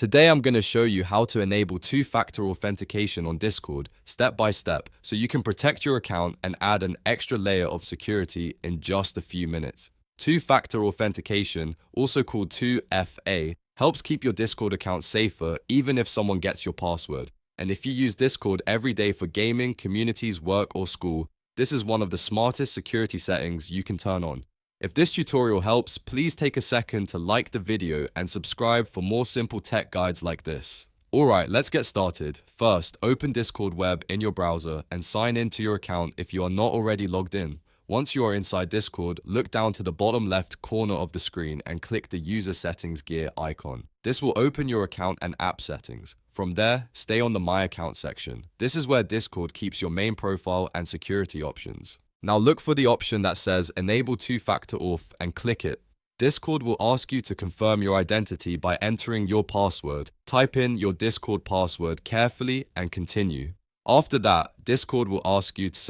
Today I'm going to show you how to enable two-factor authentication on Discord step by step so you can protect your account and add an extra layer of security in just a few minutes. Two-factor authentication, also called 2FA, helps keep your Discord account safer even if someone gets your password. And if you use Discord every day for gaming, communities, work, or school, this is one of the smartest security settings you can turn on. If this tutorial helps, please take a second to like the video and subscribe for more simple tech guides like this. Alright, let's get started. First, open Discord web in your browser and sign in to your account if you are not already logged in. Once you are inside Discord, look down to the bottom left corner of the screen and click the user settings gear icon. This will open your account and app settings. From there, stay on the My Account section. This is where Discord keeps your main profile and security options. Now look for the option that says Enable Two-Factor Auth and click it. Discord will ask you to confirm your identity by entering your password. Type in your Discord password carefully and continue. After that, Discord will ask you to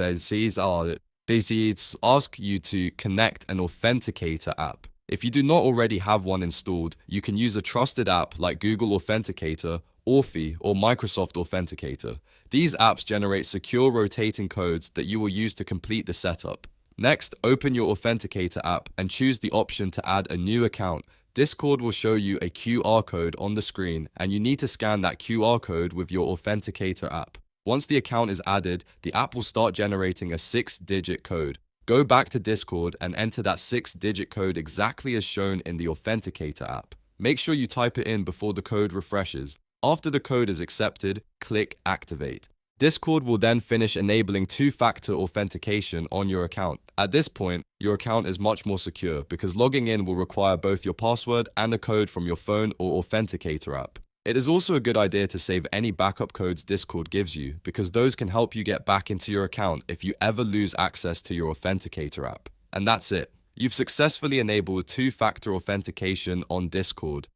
ask you to connect an Authenticator app. If you do not already have one installed, you can use a trusted app like Google Authenticator, Auth, or Microsoft Authenticator. These apps generate secure rotating codes that you will use to complete the setup. Next, open your Authenticator app and choose the option to add a new account. Discord will show you a QR code on the screen, and you need to scan that QR code with your Authenticator app. Once the account is added, the app will start generating a 6-digit code. Go back to Discord and enter that 6-digit code exactly as shown in the Authenticator app. Make sure you type it in before the code refreshes. After the code is accepted, click Activate. Discord will then finish enabling two-factor authentication on your account. At this point, your account is much more secure because logging in will require both your password and a code from your phone or Authenticator app. It is also a good idea to save any backup codes Discord gives you because those can help you get back into your account if you ever lose access to your Authenticator app. And that's it. You've successfully enabled two-factor authentication on Discord.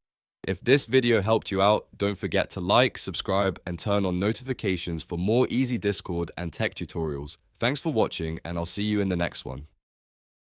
If this video helped you out, don't forget to like, subscribe, and turn on notifications for more easy Discord and tech tutorials. Thanks for watching, and I'll see you in the next one.